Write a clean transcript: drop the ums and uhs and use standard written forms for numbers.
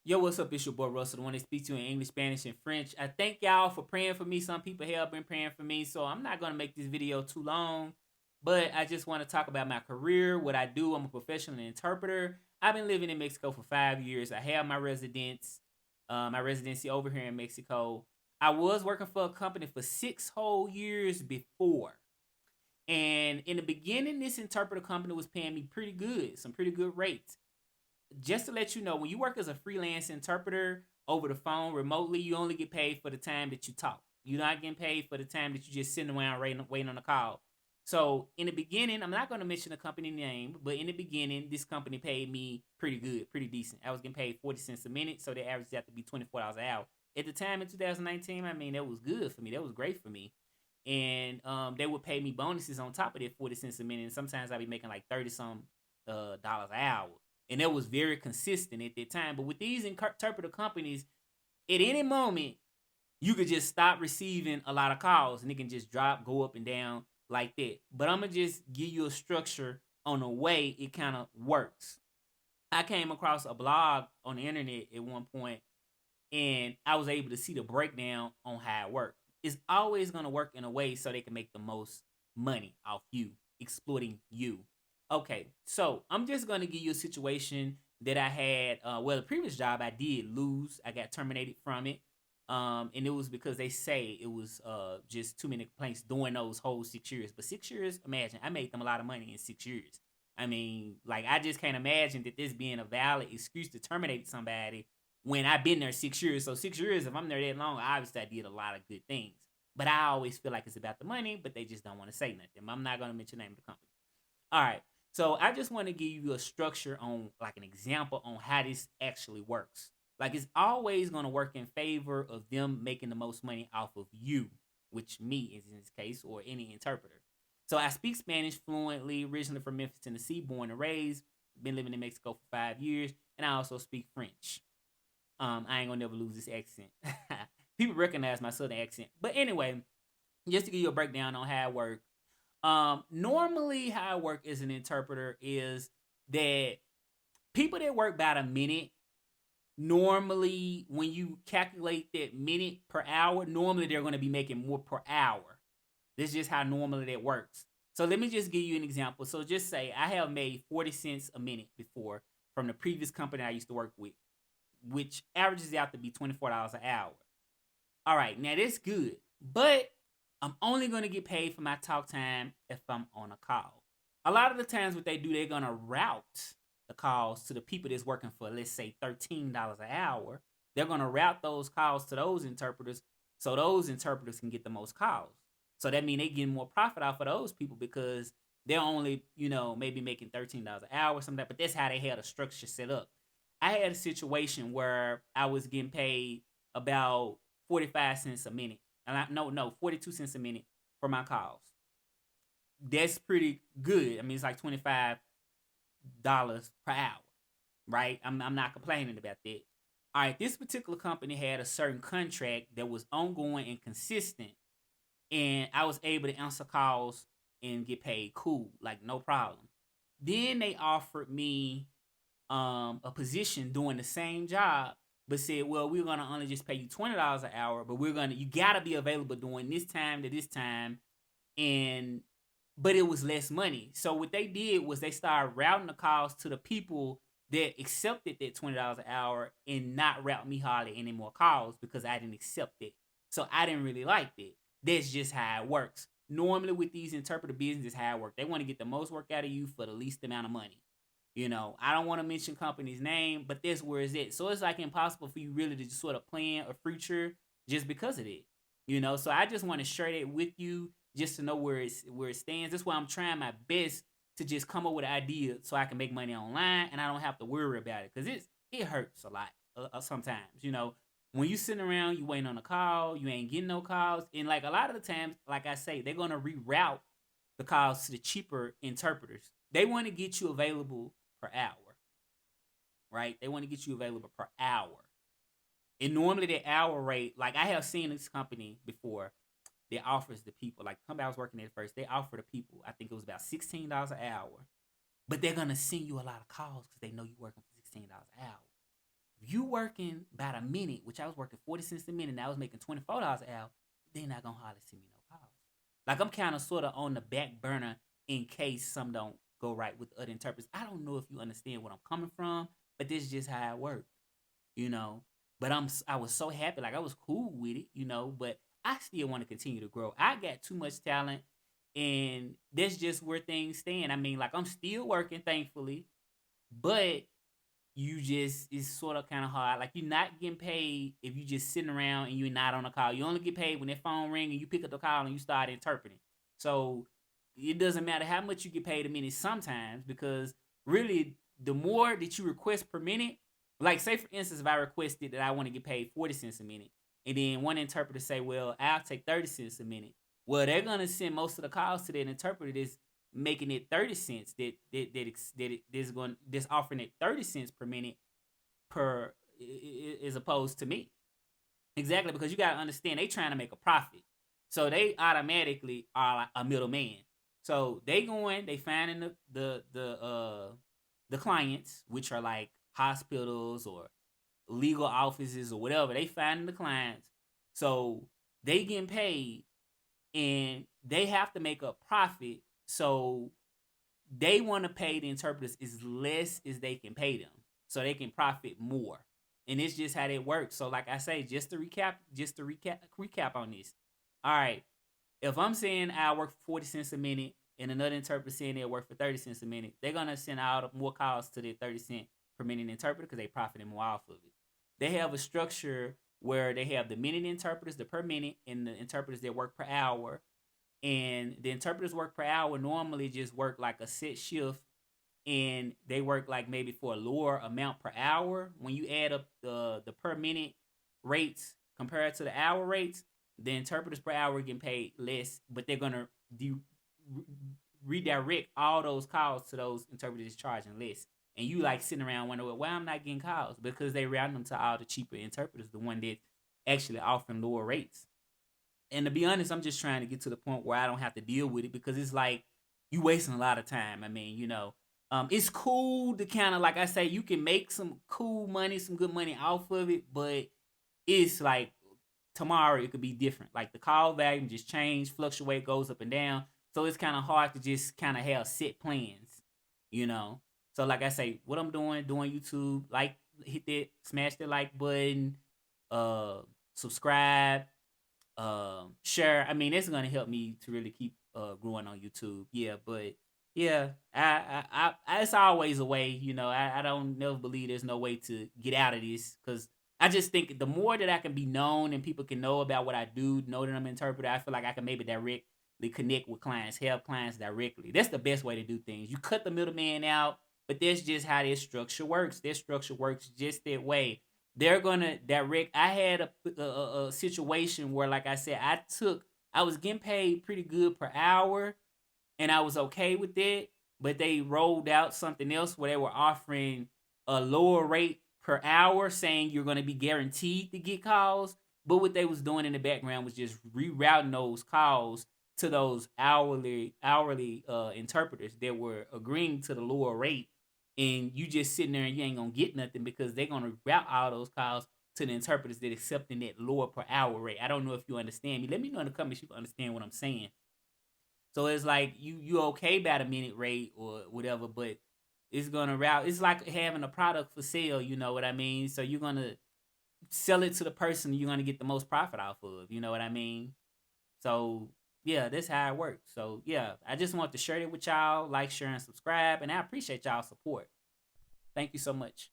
Yo, what's up? It's your boy Russell, the one that speaks to you in English, Spanish, and French. I thank y'all for praying for me. Some people have been praying for me, so I'm not gonna make this video too long. But I just want to talk about my career, what I do. I'm a professional interpreter. I've been living in Mexico for 5 years. I have my residency over here in Mexico. I was working for a company for 6 whole years before. And in the beginning, this interpreter company was paying me pretty good, some pretty good rates. Just to let you know, when you work as a freelance interpreter over the phone remotely, you only get paid for the time that you talk. You're not getting paid for the time that you just sitting around waiting on a call. So in the beginning, I'm not going to mention the company name, but in the beginning, this company paid me pretty good, pretty decent. I was getting paid 40 cents a minute, so the average had to be $24 an hour. At the time in 2019, I mean, that was good for me. That was great for me. And they would pay me bonuses on top of that 40 cents a minute. And sometimes I'd be making like 30 some dollars an hour, and that was very consistent at that time. But with these interpreter companies, at any moment, you could just stop receiving a lot of calls and it can just drop, go up and down like that. But I'm gonna just give you a structure on the way it kind of works. I came across a blog on the internet at one point, and I was able to see the breakdown on how it worked. It's always gonna work in a way so they can make the most money off you, exploiting you. Okay, so I'm just gonna give you a situation that I had. Well, the previous job I did lose. I got terminated from it, and it was because they say it was just too many complaints during those whole 6 years. But 6 years, imagine I made them a lot of money in 6 years. I mean, like I just can't imagine that this being a valid excuse to terminate somebody when I've been there 6 years. So 6 years, if I'm there that long, obviously I did a lot of good things. But I always feel like it's about the money, but they just don't want to say nothing. I'm not gonna mention the name of the company. All right. So I just want to give you a structure on like an example on how this actually works. Like it's always going to work in favor of them making the most money off of you, which me is in this case, or any interpreter. So I speak Spanish fluently, originally from Memphis, Tennessee, born and raised. Been living in Mexico for 5 years, and I also speak French. I ain't gonna never lose this accent. People recognize my southern accent, but anyway, just to give you a breakdown on how it works. Normally, how I work as an interpreter is that people that work about a minute, normally, when you calculate that minute per hour, normally they're going to be making more per hour. This is just how normally that works. So let me just give you an example. So just say I have made 40 cents a minute before from the previous company I used to work with, which averages out to be $24 an hour. All right, now that's good. But I'm only going to get paid for my talk time if I'm on a call. A lot of the times, what they do, they're going to route the calls to the people that's working for, let's say, $13 an hour. They're going to route those calls to those interpreters so those interpreters can get the most calls. So that means they get more profit off of those people because they're only, maybe making $13 an hour or something like that. But that's how they had a structure set up. I had a situation where I was getting paid about 45 cents a minute. And no, 42 cents a minute for my calls. That's pretty good. I mean, it's like $25 per hour, right? I'm not complaining about that. All right, this particular company had a certain contract that was ongoing and consistent, and I was able to answer calls and get paid cool, like no problem. Then they offered me a position doing the same job, but said, well, we're gonna only just pay you $20 an hour, but you gotta be available during this time to this time, and but it was less money. So what they did was they started routing the calls to the people that accepted that $20 an hour and not route me hardly any more calls because I didn't accept it. So I didn't really like that. That's just how it works. Normally with these interpreter businesses, how it works. They want to get the most work out of you for the least amount of money. I don't want to mention company's name, but that's where it's at. So it's like impossible for you really to just sort of plan a future just because of it. So I just want to share that with you just to know where it stands. That's why I'm trying my best to just come up with an idea so I can make money online and I don't have to worry about it because it hurts a lot sometimes. When you sitting around, you waiting on a call, you ain't getting no calls, and like a lot of the times, like I say, they're gonna reroute the calls to the cheaper interpreters. They want to get you available per hour, right? They want to get you available per hour. And normally the hour rate, like I have seen this company before, that offers the people, like the company I was working at first, they offer the people, I think it was about $16 an hour, but they're gonna send you a lot of calls because they know you're working for $16 an hour. you working about a minute, which I was working 40 cents a minute, and I was making $24 an hour, they're not gonna hardly send me no calls. Like I'm kind of sort of on the back burner in case some don't go right with other interpreters. I don't know if you understand where I'm coming from, but this is just how it works, you know. But I was so happy, like I was cool with it, you know. But I still want to continue to grow. I got too much talent, and that's just where things stand. I mean, like I'm still working, thankfully, but you just it's sort of kind of hard. Like you're not getting paid if you just sitting around and you're not on a call. You only get paid when that phone ring and you pick up the call and you start interpreting. So it doesn't matter how much you get paid a minute sometimes because really the more that you request per minute, like say for instance if I requested that I want to get paid 40 cents a minute and then one interpreter say, well, I'll take 30 cents a minute. Well, they're gonna send most of the calls to that interpreter that's making it 30 cents that's offering it 30 cents per minute per as opposed to me. Exactly, because you gotta understand they trying to make a profit. So they automatically are like a middleman. So they finding the clients, which are like hospitals or legal offices or whatever. They finding the clients. So they getting paid and they have to make a profit. So they want to pay the interpreters as less as they can pay them, so they can profit more. And it's just how that works. So, like I say, just to recap on this. All right, if I'm saying I work for 40 cents a minute, and another interpreter saying they work for 30 cents a minute, they're gonna send out more calls to the 30 cent per minute interpreter because they profiting more off of it. They have a structure where they have the minute interpreters, the per minute, and the interpreters that work per hour, and the interpreters work per hour normally just work like a set shift and they work like maybe for a lower amount per hour. When you add up the per minute rates compared to the hour rates, the interpreters per hour getting paid less, but they're gonna redirect all those calls to those interpreters charging less. And you like sitting around wondering, well, why I'm not getting calls? Because they round them to all the cheaper interpreters, the one that actually offering lower rates. And to be honest, I'm just trying to get to the point where I don't have to deal with it because it's like you wasting a lot of time. I mean, it's cool to kind of like I say, you can make some cool money, some good money off of it, but it's like tomorrow it could be different. Like the call volume just change, fluctuate, goes up and down. So it's kind of hard to just kind of have set plans, you know. So like I say, what I'm doing YouTube, like hit that, smash that like button, uh, subscribe, share. I mean, it's gonna help me to really keep growing on YouTube. Yeah, but yeah, it's always a way. I don't never believe there's no way to get out of this because I just think the more that I can be known and people can know about what I do, know that I'm an interpreter, I feel like I can maybe directly connect with clients, help clients directly. That's the best way to do things. You cut the middleman out, but that's just how this structure works. This structure works just that way. They're gonna direct. I had a situation where, like I said, I was getting paid pretty good per hour, and I was okay with it. But they rolled out something else where they were offering a lower rate per hour, saying you're gonna be guaranteed to get calls. But what they was doing in the background was just rerouting those calls to those hourly interpreters that were agreeing to the lower rate, and you just sitting there and you ain't gonna get nothing because they're gonna route all those calls to the interpreters that accepting that lower per hour rate. I don't know if you understand me. Let me know in the comments if you understand what I'm saying. So it's like you okay about a minute rate or whatever, but it's gonna route. It's like having a product for sale. You know what I mean? So you're gonna sell it to the person you're gonna get the most profit off of. You know what I mean? So yeah, that's how it works. So yeah, I just want to share it with y'all. Like, share, and subscribe, and I appreciate y'all support. Thank you so much.